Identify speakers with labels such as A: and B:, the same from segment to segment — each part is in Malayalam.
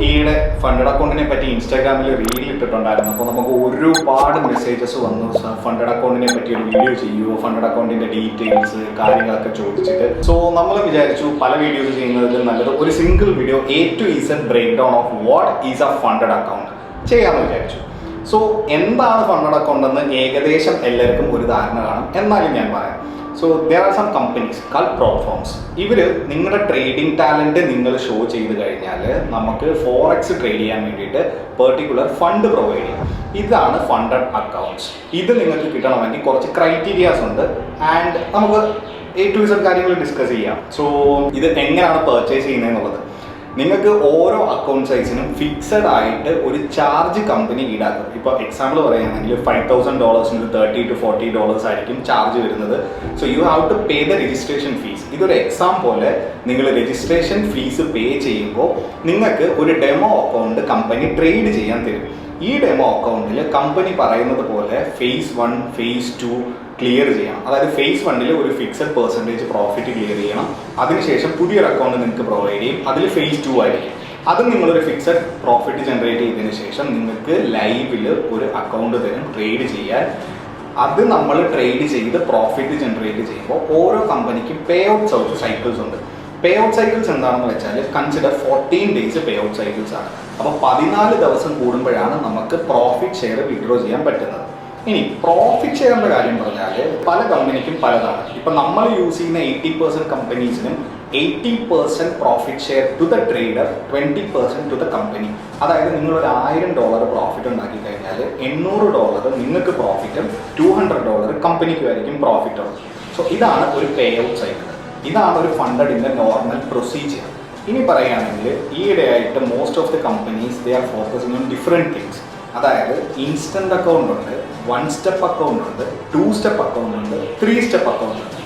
A: ഈയിടെ ഫണ്ടഡ് അക്കൗണ്ടിനെ പറ്റി ഇൻസ്റ്റാഗ്രാമിൽ റീൽ ഇട്ടിട്ടുണ്ടായിരുന്നു. അപ്പോൾ നമുക്ക് ഒരുപാട് മെസ്സേജസ് വന്നു, ഫണ്ടഡ് അക്കൗണ്ടിനെ പറ്റി ഒരു വീഡിയോ ചെയ്യുമോ, ഫണ്ടഡ് അക്കൗണ്ടിന്റെ ഡീറ്റെയിൽസ് കാര്യങ്ങളൊക്കെ ചോദിച്ചിട്ട്. സോ നമ്മൾ വിചാരിച്ചു പല വീഡിയോസ് ചെയ്യുന്നതിൽ നല്ലത് ഒരു single video A to Z break down of what is a funded account ചെയ്യാമെന്ന് വിചാരിച്ചു. സോ എന്താണ് ഫണ്ടഡ് അക്കൗണ്ട് എന്ന് ഏകദേശം എല്ലാവർക്കും ഒരു ധാരണ കാണും, എന്നാലും ഞാൻ പറയാം. So there are some companies called prop firms. ഇവർ നിങ്ങളുടെ ട്രേഡിംഗ് ടാലൻറ്റ് നിങ്ങൾ ഷോ ചെയ്ത് കഴിഞ്ഞാൽ നമുക്ക് ഫോറക്സ് ട്രേഡ് ചെയ്യാൻ വേണ്ടിയിട്ട് പെർട്ടിക്കുലർ ഫണ്ട് പ്രൊവൈഡ് ചെയ്യും. ഇതാണ് ഫണ്ടഡ് അക്കൗണ്ട്സ്. ഇത് നിങ്ങൾക്ക് കിട്ടണമെങ്കിൽ കുറച്ച് ക്രൈറ്റീരിയാസ് ഉണ്ട് ആൻഡ് നമുക്ക് A to Z കാര്യങ്ങൾ ഡിസ്കസ് ചെയ്യാം. സോ ഇത് എങ്ങനെയാണ് പർച്ചേസ് ചെയ്യുന്നതെന്നുള്ളത്, നിങ്ങൾക്ക് ഓരോ അക്കൗണ്ട് സൈസിനും ഫിക്സഡ് ആയിട്ട് ഒരു ചാർജ് കമ്പനി ഈടാക്കും. ഇപ്പോൾ എക്സാമ്പിൾ പറയുകയാണെങ്കിൽ $5,000 $30 to $40 ആയിരിക്കും ചാർജ് വരുന്നത്. So you have to pay the registration fees. ഇതൊരു എക്സാം പോലെ നിങ്ങൾ രജിസ്ട്രേഷൻ ഫീസ് പേ ചെയ്യുമ്പോൾ നിങ്ങൾക്ക് ഒരു ഡെമോ അക്കൗണ്ട് കമ്പനി ട്രേഡ് ചെയ്യാൻ തരും. ഈ ഡെമോ അക്കൗണ്ടിൽ കമ്പനി പറയുന്നത് പോലെ phase 1 phase 2 ക്ലിയർ ചെയ്യണം. അതായത് phase 1 ഒരു ഫിക്സഡ് പെർസെൻറ്റേജ് പ്രോഫിറ്റ് ക്ലിയർ ചെയ്യണം. അതിനുശേഷം പുതിയൊരു അക്കൗണ്ട് നിങ്ങൾക്ക് പ്രൊവൈഡ് ചെയ്യും. അതിൽ phase 2 ആയിരിക്കും. അത് നിങ്ങളൊരു ഫിക്സഡ് പ്രോഫിറ്റ് ജനറേറ്റ് ചെയ്തതിന് ശേഷം നിങ്ങൾക്ക് ലൈവിൽ ഒരു അക്കൗണ്ട് തരും ട്രേഡ് ചെയ്യാൻ. അത് നമ്മൾ ട്രേഡ് ചെയ്ത് പ്രോഫിറ്റ് ജനറേറ്റ് ചെയ്യുമ്പോൾ ഓരോ കമ്പനിക്കും പേ ഔട്ട് സൈക്കിൾസ് ഉണ്ട്. പേ ഔട്ട് സൈക്കിൾസ് എന്താണെന്ന് വെച്ചാൽ consider 14 days pay out cycles ആണ്. അപ്പോൾ 14 ദിവസം കൂടുമ്പോഴാണ് നമുക്ക് പ്രോഫിറ്റ് ഷെയർ വിഡ്രോ ചെയ്യാൻ പറ്റുന്നത്. ഇനി പ്രോഫിറ്റ് ഷെയറിൻ്റെ കാര്യം പറഞ്ഞാൽ പല കമ്പനിക്കും പലതാണ്. ഇപ്പം നമ്മൾ യൂസ് ചെയ്യുന്ന 80% കമ്പനീസിനും 80% profit share to the trader, 20% to the company. അതായത് നിങ്ങൾ ഒരു $1000 പ്രോഫിറ്റ് ഉണ്ടാക്കി കഴിഞ്ഞാൽ $800 നിങ്ങൾക്ക് പ്രോഫിറ്റും $200 കമ്പനിക്കുമായിരിക്കും പ്രോഫിറ്റ് ഉള്ളത്. സോ ഇതാണ് ഒരു പേ ഔട്ട് സൈക്കിൾ. ഇതാണ് ഒരു ഫണ്ടഡിൻ്റെ നോർമൽ പ്രൊസീജിയർ. ഇനി പറയുകയാണെങ്കിൽ ഈയിടെയായിട്ട് most of the companies they are focusing on different things. അതായത് ഇൻസ്റ്റന്റ് അക്കൗണ്ട് ഉണ്ട്, 1 സ്റ്റെപ്പ് അക്കൗണ്ട് ഉണ്ട്, 2 സ്റ്റെപ്പ് അക്കൗണ്ട് ഉണ്ട്, 3 സ്റ്റെപ്പ് അക്കൗണ്ട് ഉണ്ട്.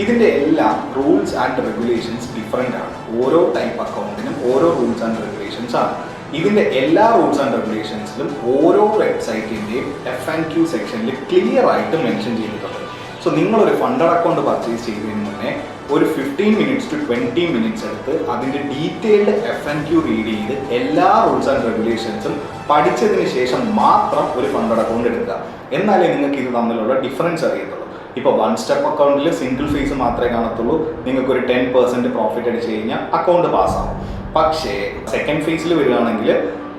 A: ഇതിൻ്റെ എല്ലാം റൂൾസ് ആൻഡ് റെഗുലേഷൻസ് ഡിഫറെൻ്റ് ആണ്. ഓരോ ടൈപ്പ് അക്കൗണ്ടിനും ഓരോ റൂൾസ് ആൻഡ് റെഗുലേഷൻസ് ആണ്. ഇതിൻ്റെ എല്ലാ റൂൾസ് ആൻഡ് റെഗുലേഷൻസിലും ഓരോ വെബ്സൈറ്റിൻ്റെയും FAQ സെക്ഷനിൽ ക്ലിയർ ആയിട്ട് മെൻഷൻ ചെയ്തിട്ടുണ്ട്. സോ നിങ്ങളൊരു ഫണ്ടഡ് അക്കൗണ്ട് പർച്ചേസ് ചെയ്തതിന് മുന്നേ ഒരു 15 minutes to 20 minutes എടുത്ത് അതിൻ്റെ ഡീറ്റെയിൽഡ് FAQ റീഡ് ചെയ്ത് എല്ലാ റൂൾസ് ആൻഡ് റെഗുലേഷൻസും പഠിച്ചതിന് ശേഷം മാത്രം ഒരു ഫണ്ടഡ് അക്കൗണ്ട് എടുക്കുക. എന്നാലേ നിങ്ങൾക്ക് ഇത് തമ്മിലുള്ള ഡിഫറൻസ് അറിയത്തുള്ളൂ. ഇപ്പോൾ 1 സ്റ്റെപ്പ് അക്കൗണ്ടിൽ സിംഗിൾ ഫീസ് മാത്രമേ കാണത്തുള്ളൂ. നിങ്ങൾക്കൊരു 10% പ്രോഫിറ്റ് അടിച്ച് കഴിഞ്ഞാൽ അക്കൗണ്ട് പാസ്സാവും. പക്ഷേ സെക്കൻഡ് ഫേസിൽ വരികയാണെങ്കിൽ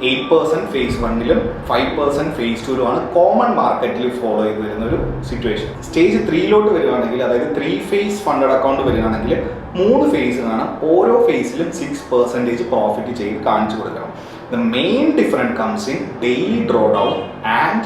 A: 8% phase 1 5% phase 2 ആണ് കോമൺ മാർക്കറ്റിൽ ഫോളോ ചെയ്ത് വരുന്ന ഒരു സിറ്റുവേഷൻ. സ്റ്റേജ് 3 വരികയാണെങ്കിൽ, അതായത് 3 phase ഫണ്ടഡ് അക്കൗണ്ട് വരികയാണെങ്കിൽ 3 phase ആണ്. ഓരോ ഫേസിലും 6% പ്രോഫിറ്റ് ചെയ്ത് കാണിച്ചു കൊടുക്കണം. The main difference comes in daily draw down and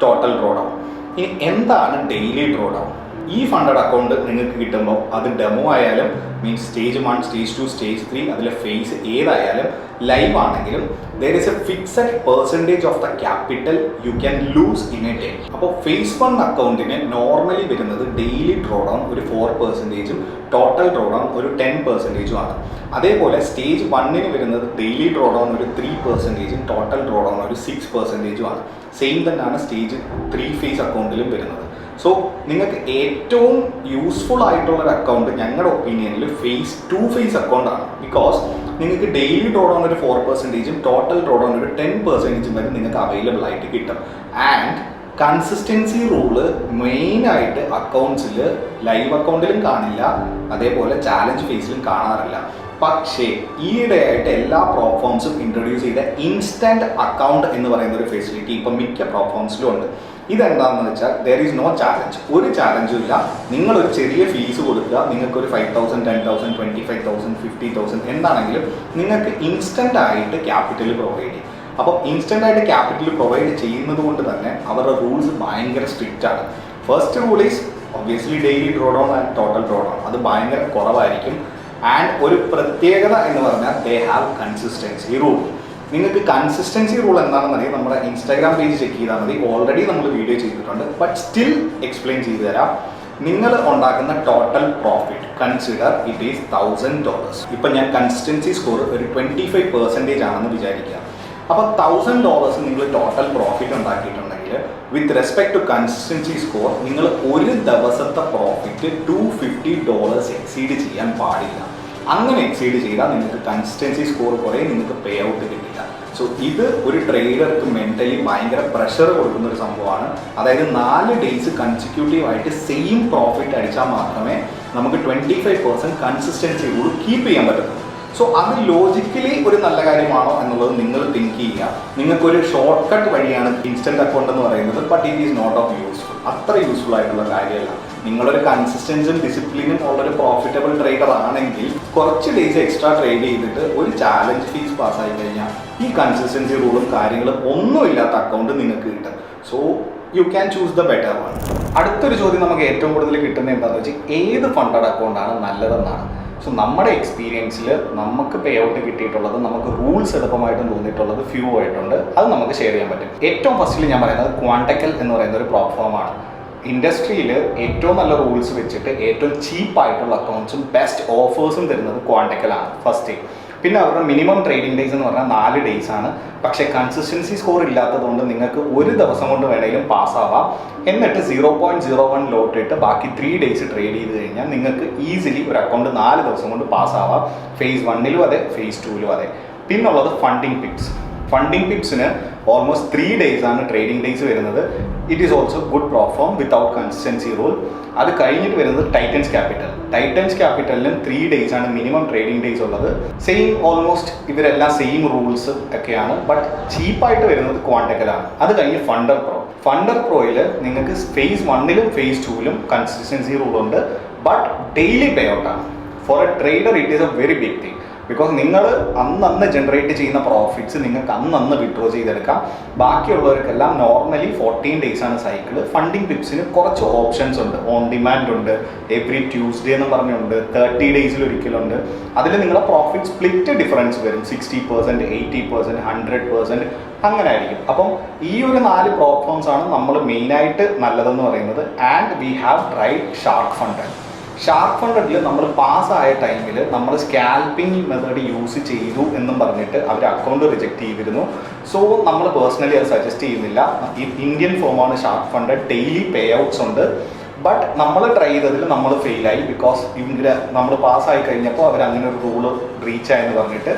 A: total draw down. ഇനി എന്താണ് ഡെയിലി ഡ്രോ ഡൗൺ? ഈ ഫണ്ടഡ് അക്കൗണ്ട് നിങ്ങൾക്ക് കിട്ടുമ്പോൾ അത് ഡെമോ ആയാലും മീൻസ് സ്റ്റേജ് 1 സ്റ്റേജ് 2 സ്റ്റേജ് 3 അതിലെ ഫേസ് ഏതായാലും ലൈവ് ആണെങ്കിലും there is a fixed percentage of the capital you can lose in a day. അപ്പോൾ phase 1 അക്കൗണ്ടിന് നോർമലി വരുന്നത് ഡെയിലി ഡ്രോ ഡൗൺ ഒരു 4%, ടോട്ടൽ ഡ്രോ ഡൗൺ ഒരു 10% ആണ്. അതേപോലെ സ്റ്റേജ് 1 വരുന്നത് ഡെയിലി ഡ്രോ ഡൗൺ ഒരു 3%, ടോട്ടൽ ഡ്രോ ഡൗൺ ഒരു 6% ആണ്. സെയിം തന്നെയാണ് സ്റ്റേജ് 3 ഫേസ് അക്കൗണ്ടിലും വരുന്നത്. സോ നിങ്ങൾക്ക് ഏറ്റവും യൂസ്ഫുൾ ആയിട്ടുള്ളൊരു അക്കൗണ്ട് ഞങ്ങളുടെ ഒപ്പീനിയനിൽ phase 2 ഫേസ് അക്കൗണ്ടാണ്. ബിക്കോസ് നിങ്ങൾക്ക് ഡെയിലി ഡ്രോ ഡൗൺ ഒരു 4%, ടോട്ടൽ ഡ്രോ ഡൗൺ ഒരു 10% വരെ നിങ്ങൾക്ക് അവൈലബിൾ ആയിട്ട് കിട്ടും. ആൻഡ് കൺസിസ്റ്റൻസി റൂള് മെയിനായിട്ട് അക്കൗണ്ട്സിൽ ലൈവ് അക്കൗണ്ടിലും കാണില്ല, അതേപോലെ ചാലഞ്ച് ഫേസിലും കാണാറില്ല. പക്ഷേ ഈയിടെയായിട്ട് എല്ലാ പ്ലാറ്റ്ഫോംസും ഇൻട്രൊഡ്യൂസ് ചെയ്ത ഇൻസ്റ്റന്റ് അക്കൗണ്ട് എന്ന് പറയുന്ന ഒരു ഫെസിലിറ്റി ഇപ്പം മിക്ക പ്ലാറ്റ്ഫോംസിലും ഉണ്ട്. ഇതെന്താണെന്ന് വെച്ചാൽ ദർ ഈസ് നോ ചാലഞ്ച്. ഒരു ചാലഞ്ചും ഇല്ല. നിങ്ങളൊരു ചെറിയ ഫീസ് കൊടുക്കുക, നിങ്ങൾക്കൊരു 5,000 10,000 25,000 50,000 എന്താണെങ്കിലും നിങ്ങൾക്ക് ഇൻസ്റ്റന്റ് ആയിട്ട് ക്യാപിറ്റൽ പ്രൊവൈഡ് ചെയ്യും. അപ്പോൾ ഇൻസ്റ്റന്റ് ആയിട്ട് ക്യാപിറ്റൽ പ്രൊവൈഡ് ചെയ്യുന്നത് കൊണ്ട് തന്നെ അവരുടെ റൂൾസ് ഭയങ്കര സ്ട്രിക്റ്റ് ആണ്. First rule is obviously daily draw down and total draw down. അത് ഭയങ്കര കുറവായിരിക്കും. ആൻഡ് ഒരു പ്രത്യേകത എന്ന് പറഞ്ഞാൽ ദേ ഹാവ് കൺസിസ്റ്റൻസി റൂൾ. നിങ്ങൾക്ക് കൺസിസ്റ്റൻസി റൂൾ എന്താണെന്ന് അറിയാം, നമ്മുടെ ഇൻസ്റ്റാഗ്രാം പേജ് ചെക്ക് ചെയ്താൽ മതി. ഓൾറെഡി നമ്മൾ വീഡിയോ ചെയ്തിട്ടുണ്ട്, ബട്ട് സ്റ്റിൽ എക്സ്പ്ലെയിൻ ചെയ്തു തരാം. നിങ്ങൾ ഉണ്ടാക്കുന്ന total profit consider it is $1,000. ഇപ്പം ഞാൻ കൺസിസ്റ്റൻസി സ്കോർ ഒരു 25% ആണെന്ന് വിചാരിക്കുക. അപ്പോൾ $1,000 നിങ്ങൾ ടോട്ടൽ പ്രോഫിറ്റ് ഉണ്ടാക്കിയിട്ടുണ്ടെങ്കിൽ with respect to consistency score നിങ്ങൾ ഒരു ദിവസത്തെ പ്രോഫിറ്റ് $250 എക്സീഡ് ചെയ്യാൻ പാടില്ല. അങ്ങനെ എക്സീഡ് ചെയ്താൽ നിങ്ങൾക്ക് കൺസിസ്റ്റൻസി സ്കോർ കുറേ, നിങ്ങൾക്ക് പേ ഔട്ട് കിട്ടില്ല. സോ ഇത് ഒരു ട്രേഡർക്ക് മെൻ്റലി ഭയങ്കര പ്രഷർ കൊടുക്കുന്ന ഒരു സംഭവമാണ്. അതായത് 4 ഡേയ്സ് കൺസിക്യൂട്ടീവായിട്ട് സെയിം പ്രോഫിറ്റ് അടിച്ചാൽ മാത്രമേ നമുക്ക് 25% കൺസിസ്റ്റൻസി റൂൾ കീപ്പ് ചെയ്യാൻ പറ്റത്തുള്ളൂ. സോ അത് ലോജിക്കലി ഒരു നല്ല കാര്യമാണോ എന്നുള്ളത് നിങ്ങൾ തിങ്ക് ചെയ്യുക. നിങ്ങൾക്കൊരു ഷോർട്ട് കട്ട് വഴിയാണ് ഇൻസ്റ്റൻറ്റ് അക്കൗണ്ട് എന്ന് പറയുന്നത്, but it is not of useful. അത്ര യൂസ്ഫുൾ ആയിട്ടുള്ള കാര്യമല്ല. നിങ്ങളൊരു കൺസിസ്റ്റൻസും ഡിസിപ്ലിനും ഉള്ളൊരു പ്രോഫിറ്റബിൾ ട്രേഡർ ആണെങ്കിൽ കുറച്ച് ഡേയ്സ് എക്സ്ട്രാ ട്രേഡ് ചെയ്തിട്ട് ഒരു ചാലഞ്ച് ഫീസ് പാസ്സായി കഴിഞ്ഞാൽ ഈ കൺസിസ്റ്റൻസി റൂളും കാര്യങ്ങളും ഒന്നുമില്ലാത്ത അക്കൗണ്ട് നിങ്ങൾക്ക് കിട്ടും. So you can choose the better one. അടുത്തൊരു ചോദ്യം നമുക്ക് ഏറ്റവും കൂടുതൽ കിട്ടുന്നത് എന്താണെന്ന് വെച്ചാൽ ഏത് ഫണ്ടഡ് അക്കൗണ്ടാണ് നല്ലതെന്നാണ്. സോ നമ്മുടെ എക്സ്പീരിയൻസിൽ നമുക്ക് പേ ഔട്ട് കിട്ടിയിട്ടുള്ളത്, നമുക്ക് റൂൾസ് എളുപ്പമായിട്ടും തോന്നിയിട്ടുള്ളത് ഫ്യൂ ആയിട്ടുണ്ട്. അത് നമുക്ക് ഷെയർ ചെയ്യാൻ പറ്റും. ഏറ്റവും ഫസ്റ്റിൽ ഞാൻ പറയുന്നത് ക്വാണ്ടക്കൽ എന്ന് പറയുന്ന ഒരു പ്ലാറ്റ്ഫോമാണ്. ഇൻഡസ്ട്രിയിൽ ഏറ്റവും നല്ല റൂൾസ് വെച്ചിട്ട് ഏറ്റവും ചീപ്പായിട്ടുള്ള അക്കൗണ്ട്സും ബെസ്റ്റ് ഓഫേഴ്സും തരുന്നത് ക്വാണ്ടക്കലാണ് ഫസ്റ്റ്. പിന്നെ അവരുടെ മിനിമം ട്രേഡിംഗ് ഡേയ്സ് എന്ന് പറഞ്ഞാൽ 4 ഡേയ്സ് ആണ്. പക്ഷേ കൺസിസ്റ്റൻസി സ്കോർ ഇല്ലാത്തതുകൊണ്ട് നിങ്ങൾക്ക് ഒരു ദിവസം കൊണ്ട് വേണമെങ്കിലും പാസ്സാവാം. എന്നിട്ട് 0.01 ലോട്ട് ഇട്ട് ബാക്കി 3 ഡേയ്സ് ട്രേഡ് ചെയ്ത് കഴിഞ്ഞാൽ നിങ്ങൾക്ക് ഈസിലി ഒരു അക്കൗണ്ട് 4 ദിവസം കൊണ്ട് പാസ്സാവാം. ഫേസ് 1ലും അതെ, ഫേസ് 2ലും അതെ. പിന്നുള്ളത് ഫണ്ടിങ് പിപ്സ്. ഫണ്ടിങ് പിപ്സിന് ഓൾമോസ്റ്റ് 3 ഡേയ്സ് ആണ് ട്രേഡിംഗ് ഡേയ്സ് വരുന്നത്. It is also good platform without consistency rule. അത് കഴിഞ്ഞിട്ട് വരുന്നത് ടൈറ്റൻസ് ക്യാപിറ്റൽ. ടൈറ്റൻസ് ക്യാപിറ്റലിനും 3 ഡേയ്സ് ആണ് മിനിമം ട്രേഡിംഗ് ഡേയ്സ് ഉള്ളത്. സെയിം ഓൾമോസ്റ്റ് ഇവരെല്ലാം സെയിം റൂൾസ് ഒക്കെയാണ്. ബട്ട് ചീപ്പായിട്ട് വരുന്നത് ക്വാണ്ടക്കലാണ്. അത് കഴിഞ്ഞ് ഫണ്ടർ പ്രോ. ഫണ്ടർ പ്രോയിൽ നിങ്ങൾക്ക് ഫേസ് 1ലും ഫേസ് 2ലും കൺസിസ്റ്റൻസി റൂൾ ഉണ്ട്. ബട്ട് ഡെയിലി പേ ഔട്ടാണ്. For a trader it is A very big thing. Because നിങ്ങൾ അന്നന്ന് ജനറേറ്റ് ചെയ്യുന്ന പ്രോഫിറ്റ്സ് നിങ്ങൾക്ക് അന്നന്ന് വിഡ്രോ ചെയ്തെടുക്കാം. ബാക്കിയുള്ളവർക്കെല്ലാം നോർമലി 14 ഡേയ്സ് ആണ് സൈക്കിൾ. ഫണ്ടിങ് ടിപ്സിന് കുറച്ച് ഓപ്ഷൻസ് ഉണ്ട്. ഓൺ ഡിമാൻഡ് ഉണ്ട്, എവറി ട്യൂസ്ഡേ എന്ന് പറഞ്ഞുണ്ട്, 30 ഡേയ്സിൽ ഒരിക്കലുണ്ട്. അതിൽ നിങ്ങളുടെ പ്രോഫിറ്റ് സ്പ്ലിറ്റ് ഡിഫറൻസ് വരും. 60%, 80%, 100% അങ്ങനെ ആയിരിക്കും. അപ്പം ഈ ഒരു 4 പ്ലാറ്റ്ഫോംസ് ആണ് നമ്മൾ മെയിനായിട്ട് നല്ലതെന്ന് പറയുന്നത്. And we have tried Shark Funded. Shark ഫണ്ടഡിൽ നമ്മൾ പാസ്സായ ടൈമിൽ നമ്മൾ സ്കാൽപ്പിംഗ് മെത്തേഡ് യൂസ് ചെയ്തു എന്നും പറഞ്ഞിട്ട് അവർ അക്കൗണ്ട് റിജക്റ്റ് ചെയ്തിരുന്നു. സോ നമ്മൾ പേഴ്സണലി അത് സജസ്റ്റ് ചെയ്യുന്നില്ല. ഈ ഇന്ത്യൻ ഫോമാണ് ഷാർക്ക് ഫണ്ടഡ്. ഡെയിലി പേ ഔട്ട്സ് ഉണ്ട്. ബട്ട് നമ്മൾ ട്രൈ ചെയ്തതിൽ നമ്മൾ ഫെയിലായി. ബിക്കോസ് ഇവർ നമ്മൾ പാസ്സായി കഴിഞ്ഞപ്പോൾ അവർ അങ്ങനെ ഒരു റൂള് റീച്ച് ആയെന്ന് പറഞ്ഞിട്ട്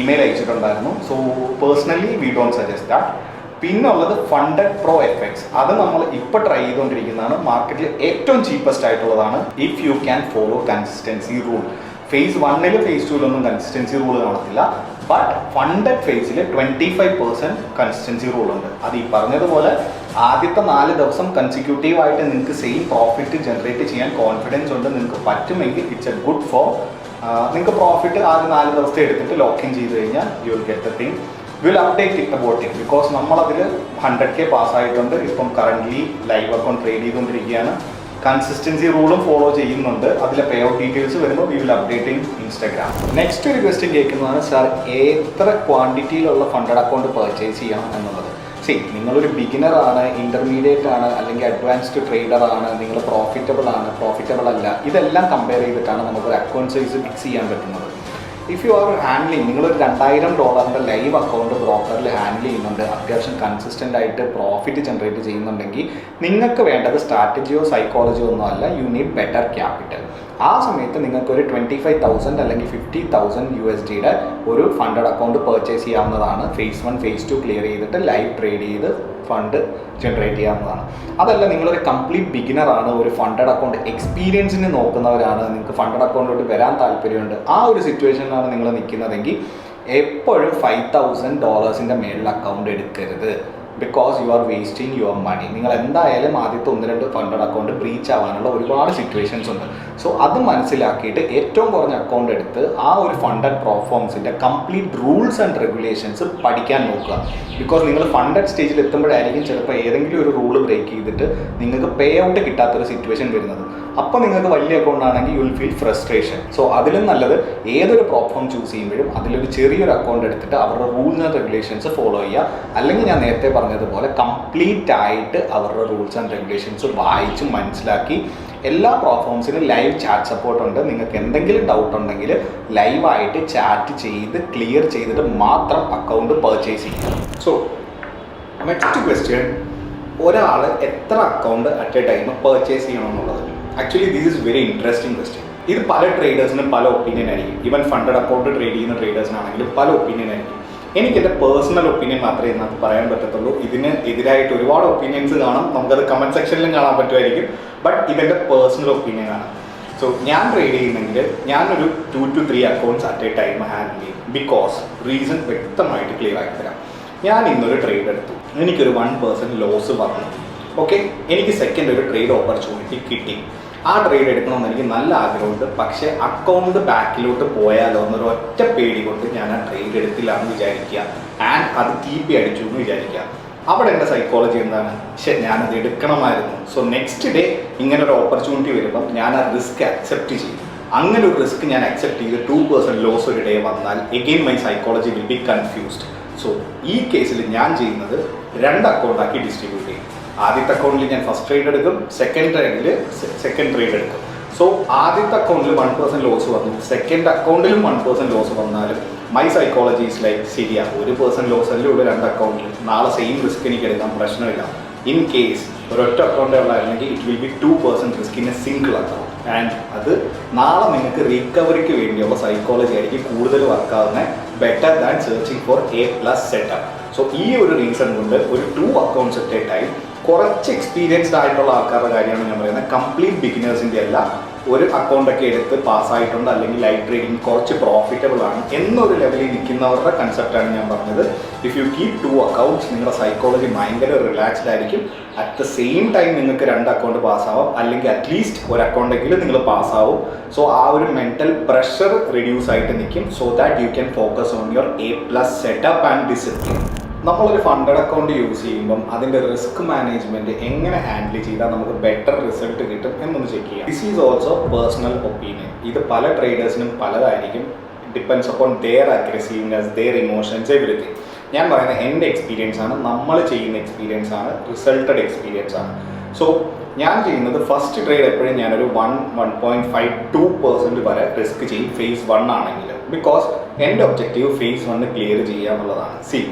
A: ഇമെയിൽ അയച്ചിട്ടുണ്ടായിരുന്നു. So personally we don't suggest that. പിന്നുള്ളത് ഫണ്ടഡ് പ്രോ എഫ്എക്സ്. അത് നമ്മൾ ഇപ്പോൾ ട്രൈ ചെയ്തുകൊണ്ടിരിക്കുന്നതാണ്. മാർക്കറ്റിൽ ഏറ്റവും ചീപ്പസ്റ്റ് ആയിട്ടുള്ളതാണ്. If you can follow consistency rule. Phase 1ലും ഫേസ് 2ലൊന്നും കൺസിസ്റ്റൻസി റൂൾ കാണത്തില്ല. ബട്ട് ഫണ്ടഡ് ഫേസിൽ 25% കൺസിസ്റ്റൻസി റൂൾ ഉണ്ട്. അത് ഈ പറഞ്ഞതുപോലെ ആദ്യത്തെ 4 ദിവസം കൺസിക്യൂട്ടീവായിട്ട് നിങ്ങൾക്ക് സെയിം പ്രോഫിറ്റ് ജനറേറ്റ് ചെയ്യാൻ കോൺഫിഡൻസ് ഉണ്ട്. നിങ്ങൾക്ക് പറ്റുമെങ്കിൽ ഇറ്റ്സ് എ ഗുഡ് ഫോർ. നിങ്ങൾക്ക് പ്രോഫിറ്റ് ആദ്യം 4 ദിവസത്തെ എടുത്തിട്ട് ലോക്കിൻ ചെയ്ത് കഴിഞ്ഞാൽ you will get the thing. Will update it about it. Because നമ്മളതിൽ 100K പാസ്സായിട്ടുണ്ട്. ഇപ്പം കറൻ്റ്ലി ലൈവ് അക്കൗണ്ട് ട്രേഡ് ചെയ്തുകൊണ്ടിരിക്കുകയാണ്. കൺസിസ്റ്റൻസി റൂളും ഫോളോ ചെയ്യുന്നുണ്ട്. അതിലെ പേ ഔട്ട് ഡീറ്റെയിൽസ് വരുമ്പോൾ we will update in Instagram. Next ഒരു ക്വസ്റ്റ്യൻ കേൾക്കുന്നതാണ്, സാർ എത്ര ക്വാണ്ടിറ്റിയിലുള്ള ഫണ്ടഡ് അക്കൗണ്ട് പർച്ചേസ് ചെയ്യണം എന്നുള്ളത്. നിങ്ങളൊരു ബിഗിനർ ആണ്, ഇൻ്റർമീഡിയറ്റ് ആണ്, അല്ലെങ്കിൽ അഡ്വാൻസ്ഡ് ട്രേഡർ ആണ്, നിങ്ങൾ പ്രോഫിറ്റബിൾ ആണ്, പ്രോഫിറ്റബിൾ അല്ല, ഇതെല്ലാം കമ്പയർ ചെയ്തിട്ടാണ് നമുക്കൊരു അക്കൗണ്ട് സൈസ് ഫിക്സ് ചെയ്യാൻ പറ്റുന്നത്. ഇഫ് യു ആർ ഹാൻഡ്ലിങ്, നിങ്ങളൊരു $2000 ലൈവ് അക്കൗണ്ട് ബ്രോക്കറിൽ ഹാൻഡിൽ ചെയ്യുന്നുണ്ട്, അത്യാവശ്യം കൺസിസ്റ്റൻ്റ് ആയിട്ട് പ്രോഫിറ്റ് ജനറേറ്റ് ചെയ്യുന്നുണ്ടെങ്കിൽ നിങ്ങൾക്ക് വേണ്ടത് സ്ട്രാറ്റജിയോ സൈക്കോളജിയോ ഒന്നും അല്ല. You need better capital. ആ സമയത്ത് നിങ്ങൾക്കൊരു 25,000 അല്ലെങ്കിൽ 50,000 USDയുടെ ഒരു ഫണ്ടഡ് അക്കൗണ്ട് പർച്ചേസ് ചെയ്യാവുന്നതാണ്. ഫേസ് 1 ഫേസ് 2 ക്ലിയർ ചെയ്തിട്ട് ലൈവ് ട്രേഡ് ചെയ്ത് ഫണ്ട് ജനറേറ്റ് ചെയ്യാവുന്നതാണ്. അതല്ല നിങ്ങളൊരു കംപ്ലീറ്റ് ബിഗിനർ ആണ്, ഒരു ഫണ്ടഡ് അക്കൗണ്ട് എക്സ്പീരിയൻസിന് നോക്കുന്നവരാണ്, നിങ്ങൾക്ക് ഫണ്ടഡ് അക്കൗണ്ടിലോട്ട് വരാൻ താല്പര്യമുണ്ട്, ആ ഒരു സിറ്റുവേഷനിലാണ് നിങ്ങൾ നിൽക്കുന്നതെങ്കിൽ എപ്പോഴും $5,000 മേളിൽ അക്കൗണ്ട് എടുക്കരുത്. Because you are wasting your money. നിങ്ങൾ എന്തായാലും ആദ്യത്തെ 1-2 ഫണ്ടഡ് അക്കൗണ്ട് ബ്രീച്ച് ആവാനുള്ള ഒരുപാട് സിറ്റുവേഷൻസ് ഉണ്ട്. സോ അത് മനസ്സിലാക്കിയിട്ട് ഏറ്റവും കുറഞ്ഞ അക്കൗണ്ട് എടുത്ത് ആ ഒരു ഫണ്ടഡ് പ്ലാറ്റ്ഫോംസിൻ്റെ കംപ്ലീറ്റ് റൂൾസ് ആൻഡ് റെഗുലേഷൻസ് പഠിക്കാൻ നോക്കുക. ബിക്കോസ് നിങ്ങൾ ഫണ്ടഡ് സ്റ്റേജിൽ എത്തുമ്പോഴായിരിക്കും ചിലപ്പോൾ ഏതെങ്കിലും ഒരു റൂള് ബ്രേക്ക് ചെയ്തിട്ട് നിങ്ങൾക്ക് പേ ഔട്ട് കിട്ടാത്തൊരു സിറ്റുവേഷൻ വരുന്നത്. അപ്പോൾ നിങ്ങൾക്ക് വലിയ അക്കൗണ്ട് ആണെങ്കിൽ you will feel frustration. So അതിലും നല്ലത് ഏതൊരു പ്ലാറ്റ്ഫോം ചൂസ് ചെയ്യുമ്പോഴും അതിലൊരു ചെറിയൊരു അക്കൗണ്ട് എടുത്തിട്ട് അവരുടെ റൂൾസ് ആൻഡ് റെഗുലേഷൻസ് ഫോളോ ചെയ്യുക. അല്ലെങ്കിൽ ഞാൻ നേരത്തെ പറഞ്ഞതുപോലെ കംപ്ലീറ്റ് ആയിട്ട് അവരുടെ റൂൾസ് ആൻഡ് റെഗുലേഷൻസ് വായിച്ച് മനസ്സിലാക്കി. എല്ലാ പ്ലാറ്റ്ഫോംസിനും ലൈവ് ചാറ്റ് സപ്പോർട്ട് ഉണ്ട്. നിങ്ങൾക്ക് എന്തെങ്കിലും ഡൗട്ട് ഉണ്ടെങ്കിൽ ലൈവായിട്ട് ചാറ്റ് ചെയ്ത് ക്ലിയർ ചെയ്തിട്ട് മാത്രം അക്കൗണ്ട് പർച്ചേസ് ചെയ്യുക. സോ നെക്സ്റ്റ് ക്വസ്റ്റ്യൻ, ഒരാൾ എത്ര account at a time purchase ചെയ്യണമെന്നുള്ളത്. Actually this is very interesting question. ഇത് പല ട്രേഡേഴ്സിനും പല ഒപ്പീനിയൻ ആയിരിക്കും. ഈവൻ ഫണ്ടഡ് അക്കൗണ്ട് ട്രേഡ് ചെയ്യുന്ന ട്രേഡേഴ്സിനാണെങ്കിലും പല ഒപ്പീനിയൻ ആയിരിക്കും. എനിക്ക് എൻ്റെ പേഴ്സണൽ ഒപ്പീനിയൻ മാത്രമേ ഇതിനകത്ത് പറയാൻ പറ്റത്തുള്ളൂ. ഇതിന് എതിരായിട്ട് ഒരുപാട് ഒപ്പീനിയൻസ് കാണാം, നമുക്കത് കമൻറ്റ് സെക്ഷനിലും കാണാൻ പറ്റുമായിരിക്കും. ബട്ട് ഇതെൻ്റെ പേഴ്സണൽ ഒപ്പീനിയൻ ആണ്. സോ ഞാൻ ട്രേഡ് ചെയ്യുന്നെങ്കിൽ ഞാനൊരു 2 to 3 accounts at a time handle ചെയ്യും. ബിക്കോസ് റീസൺ വ്യക്തമായിട്ട് ക്ലിയർ ആക്കി തരാം. ഞാൻ ഇന്നൊരു ട്രേഡ് എടുത്തു, എനിക്കൊരു 1% ലോസ് വന്നു. ഓക്കെ, എനിക്ക് സെക്കൻഡ് ഒരു ട്രേഡ് ഓപ്പർച്യൂണിറ്റി കിട്ടി. ആ ട്രേഡ് എടുക്കണമെന്ന് എനിക്ക് നല്ല ആഗ്രഹമുണ്ട്. പക്ഷേ അക്കൗണ്ട് ബാക്കിലോട്ട് പോയാലോ എന്നൊരു ഒറ്റ പേടി കൊണ്ട് ഞാൻ ആ ട്രേഡ് എടുത്തില്ല എന്ന് വിചാരിക്കുക, ആൻഡ് അത് TP അടിച്ചു എന്ന് വിചാരിക്കുക. അവിടെ എൻ്റെ സൈക്കോളജി എന്താണ്, ഞാനത് എടുക്കണമായിരുന്നു. സോ നെക്സ്റ്റ് ഡേ ഇങ്ങനെ ഒരു ഓപ്പർച്യൂണിറ്റി വരുമ്പം ഞാൻ ആ റിസ്ക് അക്സെപ്റ്റ് ചെയ്യും. അങ്ങനെ ഒരു റിസ്ക് ഞാൻ അക്സെപ്റ്റ് ചെയ്ത് 2% ലോസ് ഒരു ഡേ വന്നാൽ again my psychology will be confused. So ഈ കേസിൽ ഞാൻ ചെയ്യുന്നത് 2 അക്കൗണ്ടാക്കി ഡിസ്ട്രിബ്യൂട്ട് ചെയ്യും. ആദ്യത്തെ അക്കൗണ്ടിൽ ഞാൻ ഫസ്റ്റ് ട്രേഡ് എടുക്കും, സെക്കൻഡ് ട്രേഡിൽ സെക്കൻഡ് ട്രേഡ് എടുക്കും. സോ ആദ്യത്തെ അക്കൗണ്ടിൽ 1% ലോസ് വന്നു, സെക്കൻഡ് അക്കൗണ്ടിലും 1% ലോസ് വന്നാലും മൈ സൈക്കോളജി ഈസ് ലൈക്ക് ശരിയാ, 1% ലോസ് അല്ലേ ഉള്ളൂ 2 അക്കൗണ്ടിൽ, നാളെ സെയിം റിസ്ക് എനിക്ക് എടുക്കാൻ പ്രശ്നമില്ല. ഇൻ കേസ് ഒരൊറ്റ അക്കൗണ്ട് ഉള്ളതായിരുന്നെങ്കിൽ it will be 2% risk in a single account. And അത് നാളെ നിങ്ങൾക്ക് റിക്കവറിക്ക് വേണ്ടിയുള്ള സൈക്കോളജി ആയിരിക്കും കൂടുതൽ വർക്കാവുന്നത്, better than searching for A+ setup. So ഈ ഒരു റീസൺ കൊണ്ട് ഒരു 2 അക്കൗണ്ട്സ് അറ്റ് എ ടൈം, കുറച്ച് എക്സ്പീരിയൻസ്ഡ് ആയിട്ടുള്ള ആൾക്കാരുടെ കാര്യമാണ് ഞാൻ പറയുന്നത്, കംപ്ലീറ്റ് ബിഗിനേഴ്സിൻ്റെ അല്ല. ഒരു അക്കൗണ്ടൊക്കെ എടുത്ത് പാസ്സായിട്ടുണ്ട് അല്ലെങ്കിൽ ലൈവ് ട്രേഡിങ് കുറച്ച് പ്രോഫിറ്റബിൾ ആണ് എന്നൊരു ലെവലിൽ നിൽക്കുന്നവരുടെ കൺസെപ്റ്റാണ് ഞാൻ പറഞ്ഞത്. ഇഫ് യു കീപ് 2 അക്കൗണ്ട്സ് നിങ്ങളുടെ സൈക്കോളജി ഭയങ്കര റിലാക്സ്ഡ് ആയിരിക്കും. അറ്റ് ദ സെയിം ടൈം നിങ്ങൾക്ക് 2 അക്കൗണ്ട് പാസ്സാവും, അല്ലെങ്കിൽ അറ്റ്ലീസ്റ്റ് ഒരു അക്കൗണ്ടെങ്കിലും നിങ്ങൾ പാസ്സാവും. സോ ആ ഒരു മെൻറ്റൽ പ്രഷർ റിഡ്യൂസ് ആയിട്ട് നിൽക്കും. So that you can focus on your A+ setup and discipline. നമ്മളൊരു ഫണ്ടഡ് അക്കൗണ്ട് യൂസ് ചെയ്യുമ്പം അതിൻ്റെ റിസ്ക് മാനേജ്മെൻറ്റ് എങ്ങനെ ഹാൻഡിൽ ചെയ്താൽ നമുക്ക് ബെറ്റർ റിസൾട്ട് കിട്ടും എന്നൊന്ന് ചെക്ക് ചെയ്യാം. This is also personal opinion. ഇത് പല ട്രേഡേഴ്സിനും പലതായിരിക്കും. Depends upon their aggressiveness, their emotions, everything. ഞാൻ പറയുന്നത് എൻ്റെ എക്സ്പീരിയൻസ് ആണ്, നമ്മൾ ചെയ്യുന്ന എക്സ്പീരിയൻസ് ആണ്, റിസൾട്ടഡ് എക്സ്പീരിയൻസ് ആണ്. സോ ഞാൻ ചെയ്യുന്നത് ഫസ്റ്റ് ട്രേഡ് എപ്പോഴും ഞാനൊരു 1.52% വരെ റിസ്ക് ചെയ്യും ഫേസ് 1 ആണെങ്കിൽ. ബിക്കോസ് എൻ്റെ ഒബ്ജക്റ്റീവ് ഫേസ് 1 ക്ലിയർ ചെയ്യുക എന്നുള്ളതാണ്.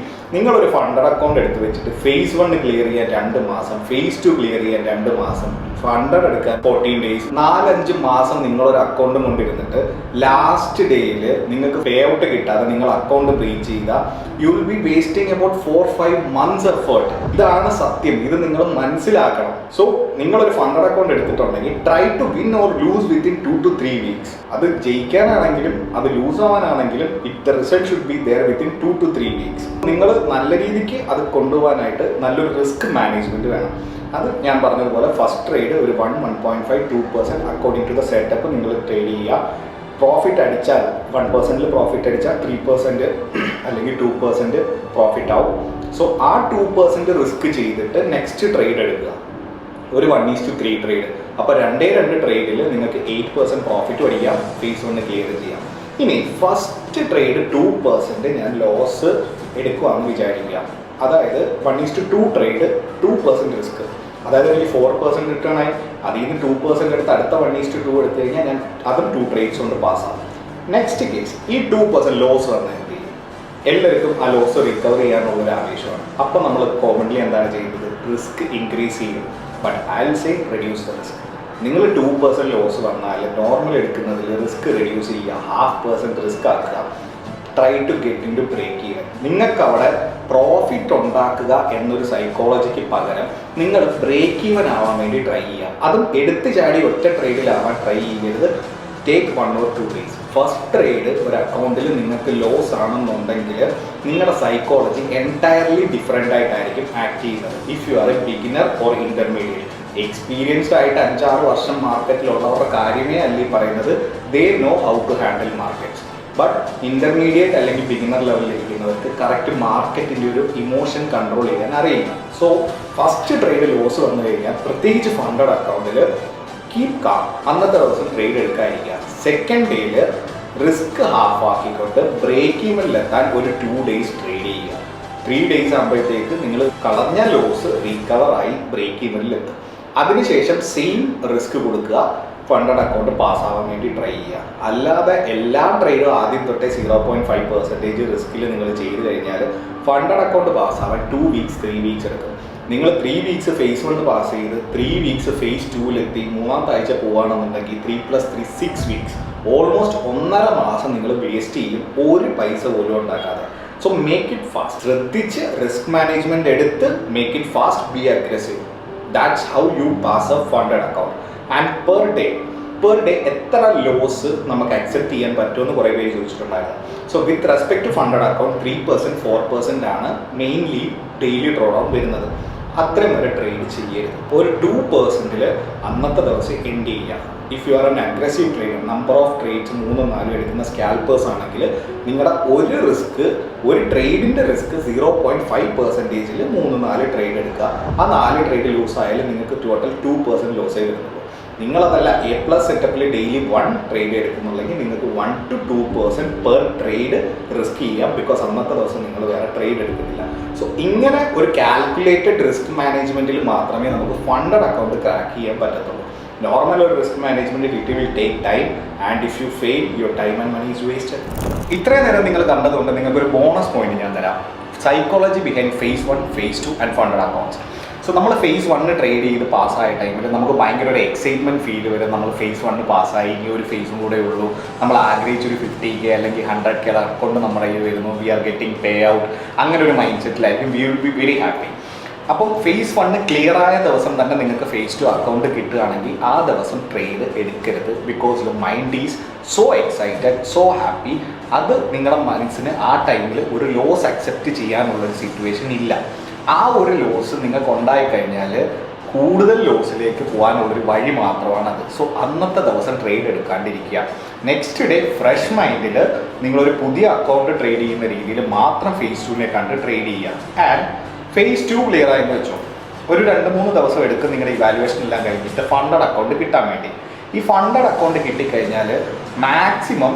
A: നിങ്ങളൊരു ഫണ്ടഡ് അക്കൗണ്ട് എടുത്ത് വെച്ചിട്ട് ഫേസ് 1 ക്ലിയർ ചെയ്യാൻ 2 മാസം, ഫേസ് 2 ക്ലിയർ ചെയ്യാൻ 2 മാസം, ഫണ്ടഡ് എടുക്കാൻ 14 ഡേയ്സ്, 4-5 മാസം നിങ്ങളൊരു അക്കൗണ്ട് കൊണ്ടിരുന്നിട്ട് ലാസ്റ്റ് ഡേയിൽ നിങ്ങൾക്ക് പേ ഔട്ട് കിട്ടാതെ നിങ്ങൾ അക്കൗണ്ട് ബ്രീച്ച് ചെയ്താൽ you will be wasting about 4-5 months effort. ഇതാണ് സത്യം, ഇത് നിങ്ങൾ മനസ്സിലാക്കണം. സോ നിങ്ങളൊരു ഫണ്ടഡ് അക്കൗണ്ട് എടുത്തിട്ടുണ്ടെങ്കിൽ try to win or lose within 2 to 3 weeks. അത് ജയിക്കാനാണെങ്കിലും അത് ലൂസ് ആവാനാണെങ്കിലും the result should be there within 2 to 3 weeks. നിങ്ങൾ നല്ല രീതിക്ക് അത് കൊണ്ടുപോകാനായിട്ട് നല്ലൊരു റിസ്ക് മാനേജ്മെന്റ് വേണം. അത് ഞാൻ പറഞ്ഞതുപോലെ ഫസ്റ്റ് ട്രേഡ് ഒരു 1.52% അക്കോർഡിംഗ് ടു ദ സെറ്റപ്പ് നിങ്ങൾ ട്രേഡ് ചെയ്യുക. പ്രോഫിറ്റ് അടിച്ചാൽ 1%-ൽ പ്രോഫിറ്റ് അടിച്ചാൽ 3% അല്ലെങ്കിൽ 2% പ്രോഫിറ്റ് ആവും. സോ ആ 2% റിസ്ക് ചെയ്തിട്ട് നെക്സ്റ്റ് ട്രേഡ് എടുക്കുക, ഒരു 1:3 ട്രേഡ്. അപ്പോൾ 2 ട്രേഡിൽ നിങ്ങൾക്ക് 8% പ്രോഫിറ്റ് അടിക്കാം, ഫേസ് 1 ക്ലിയർ ചെയ്യാം. ഇനി ഫസ്റ്റ് ട്രേഡ് 2% ഞാൻ ലോസ് എടുക്കുകയാണെന്ന് വിചാരിക്കുക. അതായത് 1:2 ട്രേഡ് 2% റിസ്ക്, അതായത് എനിക്ക് 4% റിട്ടേൺ ആയി. അതിൽ നിന്ന് 2% എടുത്ത് അടുത്ത 1:2 എടുത്തു കഴിഞ്ഞാൽ ഞാൻ അതും 2 ട്രേഡ്സ് കൊണ്ട് പാസ്സാകും. നെക്സ്റ്റ് കേസ്, ഈ 2% ലോസ് വന്നാൽ എന്ത് ചെയ്യും? എല്ലാവർക്കും ആ ലോസ് റിക്കവർ ചെയ്യാനുള്ളൊരു ആവേശമാണ്. അപ്പം നമ്മൾ കോമൺലി എന്താണ് ചെയ്യുന്നത്? റിസ്ക് ഇൻക്രീസ് ചെയ്യും. But I will say reduce the risk. നിങ്ങൾ 2% ലോസ് വന്നാൽ നോർമൽ എടുക്കുന്നതിൽ റിസ്ക് റെഡ്യൂസ് ചെയ്യുക, 0.5% റിസ്ക് ആക്കുക. Try to get in to break even. നിങ്ങൾക്ക് അവിടെ പ്രോഫിറ്റ് ഉണ്ടാക്കുക എന്നൊരു സൈക്കോളജിക്ക് പകരം നിങ്ങൾ ബ്രേക്ക് ഈവൻ ആവാൻ വേണ്ടി ട്രൈ ചെയ്യുക. അതും എടുത്ത് ചാടി ഒറ്റ ട്രേഡിലാവാൻ ട്രൈ ചെയ്യരുത്. Take 1 or 2 days. First trade ഒരു അക്കൗണ്ടിൽ നിങ്ങൾക്ക് ലോസ് ആണെന്നുണ്ടെങ്കിൽ നിങ്ങളുടെ സൈക്കോളജി എൻറ്റയർലി ഡിഫറെൻ്റ് ആയിട്ടായിരിക്കും ആക്ട് ചെയ്യുന്നത്. If you are a beginner or intermediate, experienced ആയിട്ട് 5-6 വർഷം മാർക്കറ്റിലുള്ളവരുടെ കാര്യമേ അല്ല ഈ പറയുന്നത്. They know how to handle markets. But intermediate അല്ലെങ്കിൽ ബിഗിനർ ലെവലിൽ ഇരിക്കുന്നവർക്ക് കറക്റ്റ് മാർക്കറ്റിൻ്റെ ഒരു ഇമോഷൻ കൺട്രോൾ ചെയ്യാൻ അറിയില്ല. സോ ഫസ്റ്റ് ട്രേഡ് ലോസ് വന്നു കഴിഞ്ഞാൽ പ്രത്യേകിച്ച് ഫണ്ടഡ് അക്കൗണ്ടിൽ കീപ് കാം, അന്നത്തെ ദിവസം ട്രേഡ് എടുക്കാതിരിക്കുക. സെക്കൻഡ് ഡേയിൽ റിസ്ക് ഹാഫ് ആക്കിക്കൊണ്ട് ബ്രേക്ക് ഈവനിലെത്താൻ ഒരു 2 days ട്രേഡ് ചെയ്യുക. 3 days ആകുമ്പോഴത്തേക്ക് നിങ്ങൾ കളഞ്ഞ ലോസ് റിക്കവറായി ബ്രേക്ക് ഈവനിലെത്തും. അതിനുശേഷം സെയിം റിസ്ക് കൊടുക്കുക, ഫണ്ടഡ് അക്കൗണ്ട് പാസ്സാവാൻ വേണ്ടി ട്രൈ ചെയ്യുക. അല്ലാതെ എല്ലാ ട്രേഡും ആദ്യം തൊട്ടേ 0.5% റിസ്കിൽ നിങ്ങൾ ചെയ്ത് കഴിഞ്ഞാൽ ഫണ്ടഡ് അക്കൗണ്ട് പാസ്സാവാൻ 2 weeks 3 weeks എടുക്കും. നിങ്ങൾ 3 weeks ഫേസ് 1 പാസ് ചെയ്ത് 3 weeks ഫേസ് 2-ലെത്തി 3-ാമത്തെ ആഴ്ച പോവുകയാണെന്നുണ്ടെങ്കിൽ 3 + 3 6 weeks, ഓൾമോസ്റ്റ് 1.5 മാസം നിങ്ങൾ വേസ്റ്റ് ചെയ്യും, ഒരു പൈസ പോലും ഉണ്ടാക്കാതെ. So make it fast. ശ്രദ്ധിച്ച് റിസ്ക് മാനേജ്മെന്റ് എടുത്ത് make it fast, be aggressive. That's how you pass a funded account. And per day എത്ര ലോസ് നമുക്ക് അക്സെപ്റ്റ് ചെയ്യാൻ പറ്റുമെന്ന് കുറേ പേര് ചോദിച്ചിട്ടുണ്ടായിരുന്നു. So with respect to funded account 3%, 4% ആണ് മെയിൻലി ഡെയിലി ഡ്രോ ഡൗൺ വരുന്നത്. അത്രയും വരെ ട്രേഡ് ചെയ്യരുത്. ഒരു 2%-ൽ അന്നത്തെ ദിവസം എൻഡ് ചെയ്യുക. If you are an aggressive trader, number of trades 3-4 എടുക്കുന്ന സ്കാൽപ്പേഴ്സ് ആണെങ്കിൽ നിങ്ങളുടെ ഒരു ട്രേഡിൻ്റെ റിസ്ക് 0.5%-ൽ 3-4 ട്രേഡ് എടുക്കുക. ആ 4 ട്രേഡ് ലൂസ് ആയാലും നിങ്ങൾക്ക് ടോട്ടൽ 2% ലോസേ വരുന്നുള്ളൂ. നിങ്ങളതല്ല A+ സെറ്റപ്പിൽ ഡെയിലി 1 ട്രേഡ് എടുക്കുന്നുണ്ടെങ്കിൽ നിങ്ങൾക്ക് 1 to 2% പെർ ട്രേഡ് റിസ്ക് ചെയ്യാം. ബിക്കോസ് അന്നത്തെ ദിവസം നിങ്ങൾ വേറെ ട്രേഡ് എടുക്കുന്നില്ല. സോ ഇങ്ങനെ ഒരു കാൽക്കുലേറ്റഡ് റിസ്ക് മാനേജ്മെൻറ്റിൽ മാത്രമേ നമുക്ക് ഫണ്ടഡ് അക്കൗണ്ട് ക്രാക്ക് ചെയ്യാൻ പറ്റത്തുള്ളൂ. നോർമൽ ഒരു risk management it will take time, and if you fail your time and money is wasted. ഇത്രയും നേരം നിങ്ങൾ കണ്ടതുകൊണ്ട് നിങ്ങൾക്കൊരു ബോണസ് പോയിന്റ് ഞാൻ തരാം. Psychology behind phase 1, phase 2 and funded accounts. So നമ്മൾ phase 1 ട്രേഡ് ചെയ്ത് പാസ്സായ ടൈമിൽ നമുക്ക് ഭയങ്കര ഒരു എക്സൈറ്റ്മെൻറ്റ് ഫീൽ വരും. നമ്മൾ phase 1 പാസ്സായി, ഇനി ഒരു ഫേസും കൂടെ ഉള്ളൂ, നമ്മൾ ആഗ്രഹിച്ചൊരു 50K അല്ലെങ്കിൽ 100K അക്കൗണ്ട് നമ്മുടെ കയ്യിൽ വരുന്നു, we are getting pay out, അങ്ങനെ ഒരു മൈൻഡ് സെറ്റിലായിരിക്കും. We will be very happy. അപ്പം phase 1 ക്ലിയർ ആയ ദിവസം തന്നെ നിങ്ങൾക്ക് phase 2 അക്കൗണ്ട് കിട്ടുകയാണെങ്കിൽ ആ ദിവസം ട്രേഡ് എടുക്കരുത്. Because your mind is so excited, so happy. അത് നിങ്ങളുടെ മനസ്സിന് ആ ടൈമിൽ ഒരു ലോസ് അക്സെപ്റ്റ് ചെയ്യാനുള്ളൊരു സിറ്റുവേഷൻ ഇല്ല. ആ ഒരു ലോസ് നിങ്ങൾക്ക് ഉണ്ടായിക്കഴിഞ്ഞാൽ കൂടുതൽ ലോസിലേക്ക് പോകാനുള്ളൊരു വഴി മാത്രമാണത്. സോ അന്നത്തെ ദിവസം ട്രേഡ് എടുക്കാണ്ടിരിക്കുക. നെക്സ്റ്റ് ഡേ ഫ്രഷ് മൈൻഡിൽ നിങ്ങളൊരു പുതിയ അക്കൗണ്ട് ട്രേഡ് ചെയ്യുന്ന രീതിയിൽ മാത്രം phase 2 കണ്ട് ട്രേഡ് ചെയ്യുക. ആൻഡ് phase 2 ക്ലിയർ ആയെന്ന് വെച്ചോ, ഒരു 2-3 ദിവസം എടുക്കും നിങ്ങളുടെ ഇവാലുവേഷൻ എല്ലാം കഴിഞ്ഞിട്ട് ഫണ്ടഡ് അക്കൗണ്ട് കിട്ടാൻ വേണ്ടി. ഈ ഫണ്ടഡ് അക്കൗണ്ട് കിട്ടിക്കഴിഞ്ഞാൽ മാക്സിമം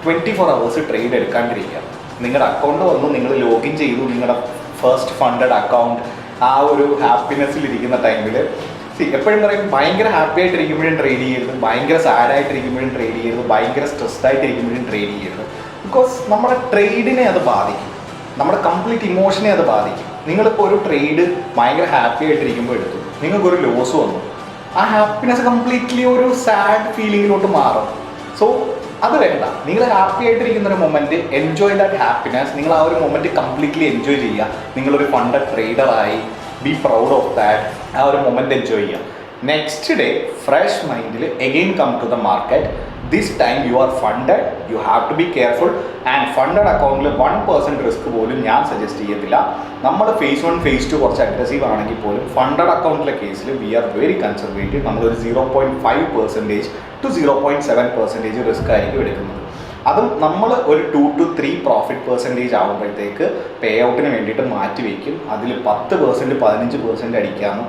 A: 24 hours ട്രേഡ് എടുക്കാണ്ടിരിക്കുക. നിങ്ങളുടെ അക്കൗണ്ട് വന്നു, നിങ്ങൾ ലോഗിൻ ചെയ്തു, നിങ്ങളുടെ ഫസ്റ്റ് ഫണ്ടഡ് അക്കൗണ്ട് ആ ഒരു ഹാപ്പിനെസ്സിലിരിക്കുന്ന ടൈമിൽ എപ്പോഴും പറയും ഭയങ്കര ഹാപ്പി ആയിട്ടിരിക്കുമ്പോഴും ട്രേഡ് ചെയ്യരുത്, ഭയങ്കര സാഡായിട്ടിരിക്കുമ്പോഴും ട്രേഡ് ചെയ്യരുത്, ഭയങ്കര സ്ട്രെസ്ഡ് ആയിട്ടിരിക്കുമ്പോഴും ട്രേഡ് ചെയ്യരുത്. ബിക്കോസ് നമ്മുടെ ട്രേഡിനെ അത് ബാധിക്കും, നമ്മുടെ കംപ്ലീറ്റ് ഇമോഷനെ അത് ബാധിക്കും. നിങ്ങളിപ്പോൾ ഒരു ട്രേഡ് ഭയങ്കര ഹാപ്പി ആയിട്ടിരിക്കുമ്പോൾ എടുത്തു, നിങ്ങൾക്കൊരു ലോസ് വന്നു, ആ ഹാപ്പിനെസ് കംപ്ലീറ്റ്ലി ഒരു സാഡ് ഫീലിങ്ങിലോട്ട് മാറും. സോ അത് വേണ്ട. നിങ്ങൾ ഹാപ്പി ആയിട്ടിരിക്കുന്ന ഒരു മൊമെൻറ്റ്, എൻജോയ് ദാറ്റ് ഹാപ്പിനെസ്. നിങ്ങൾ ആ ഒരു മൊമെൻറ്റ് കംപ്ലീറ്റ്ലി എൻജോയ് ചെയ്യുക. നിങ്ങളൊരു ഫണ്ടഡ് ട്രേഡറായി, ബി പ്രൗഡ് ഓഫ് ദാറ്റ്. ആ ഒരു മൊമെൻറ്റ് എൻജോയ് ചെയ്യുക. നെക്സ്റ്റ് ഡേ ഫ്രഷ് മൈൻഡിൽ again come to the market. This time you are funded, you have to be careful. And funded അക്കൗണ്ടിൽ 1% റിസ്ക് പോലും ഞാൻ സജസ്റ്റ് ചെയ്യത്തില്ല. നമ്മൾ phase 1, phase 2 കുറച്ച് അഗ്രസീവ് ആണെങ്കിൽ പോലും ഫണ്ടഡ് അക്കൗണ്ടിലെ കേസിൽ വി ആർ വെരി കൺസർവേറ്റീവ്. നമ്മളൊരു 0.5% to 0.7% റിസ്ക് ആയിരിക്കും എടുക്കുന്നത്. അതും നമ്മൾ ഒരു 2 to 3 പ്രോഫിറ്റ് പെർസെൻറ്റേജ് ആകുമ്പോഴത്തേക്ക് പേ ഔട്ടിന് വേണ്ടിയിട്ട് മാറ്റി വയ്ക്കും. അതിൽ 10%, 15% അടിക്കാമെന്നും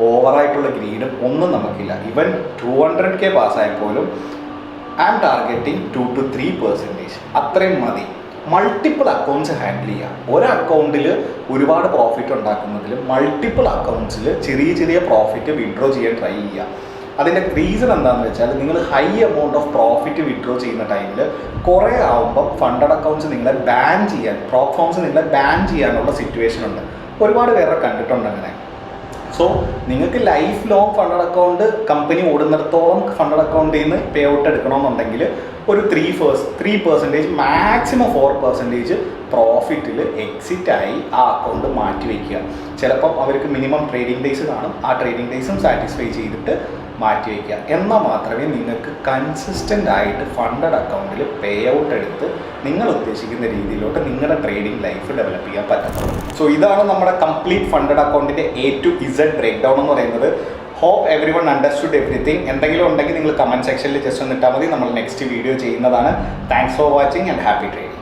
A: ഓവറായിട്ടുള്ള ഗ്രീഡും ഒന്നും നമുക്കില്ല. ഈവൻ 200K പാസ്സായപ്പോലും ഐ ആം ടാർഗറ്റിംഗ് 2 to 3%. അത്രയും മതി. മൾട്ടിപ്പിൾ അക്കൗണ്ട്സ് ഹാൻഡിൽ ചെയ്യുക. ഒരു അക്കൗണ്ടിൽ ഒരുപാട് പ്രോഫിറ്റ് ഉണ്ടാക്കുന്നതിൽ മൾട്ടിപ്പിൾ അക്കൗണ്ട്സിൽ ചെറിയ പ്രോഫിറ്റ് വിഡ്രോ ചെയ്യാൻ ട്രൈ ചെയ്യുക. അതിൻ്റെ റീസൺ എന്താണെന്ന് വെച്ചാൽ നിങ്ങൾ high amount of profit withdraw ചെയ്യുന്ന ടൈമിൽ കുറേ ആകുമ്പം ഫണ്ടഡ് അക്കൗണ്ട്സ് നിങ്ങളെ ബാൻ ചെയ്യാൻ, പ്ലാറ്റ്ഫോംസ് നിങ്ങളെ ബാൻ ചെയ്യാനുള്ള സിറ്റുവേഷൻ ഉണ്ട്. ഒരുപാട് പേരെ കണ്ടിട്ടുണ്ട് അങ്ങനെ. സോ നിങ്ങൾക്ക് life long funded account company ഓടുന്നിടത്തോളം ഫണ്ടഡ് അക്കൗണ്ടിൽ നിന്ന് പേ ഔട്ട് എടുക്കണമെന്നുണ്ടെങ്കിൽ ഒരു 3% മാക്സിമം 4% പ്രോഫിറ്റിൽ എക്സിറ്റായി ആ അക്കൗണ്ട് മാറ്റി വയ്ക്കുക. ചിലപ്പം അവർക്ക് മിനിമം ട്രേഡിംഗ് ഡേയ്സ് കാണും, ആ ട്രേഡിംഗ് ഡേയ്സും സാറ്റിസ്ഫൈ ചെയ്തിട്ട് മാറ്റി വയ്ക്കുക. എന്നാൽ മാത്രമേ നിങ്ങൾക്ക് കൺസിസ്റ്റൻ്റ് ആയിട്ട് ഫണ്ടഡ് അക്കൗണ്ടിൽ പേ ഔട്ട് എടുത്ത് നിങ്ങൾ ഉദ്ദേശിക്കുന്ന രീതിയിലോട്ട് നിങ്ങളുടെ ട്രേഡിംഗ് ലൈഫ് ഡെവലപ്പ് ചെയ്യാൻ പറ്റുന്നത്. സോ ഇതാണ് നമ്മുടെ കംപ്ലീറ്റ് ഫണ്ടഡ് അക്കൗണ്ടിൻ്റെ A to Z break down എന്ന് പറയുന്നത്. Hope everyone understood everything. എന്തെങ്കിലും ഉണ്ടെങ്കിൽ നിങ്ങൾ കമൻറ്റ് സെക്ഷനിൽ ജസ്റ്റ് ഒന്ന് ഇട്ടാൽ മതി. നമ്മൾ നെക്സ്റ്റ് വീഡിയോ ചെയ്യുന്നതാണ്. Thanks for watching and happy trading.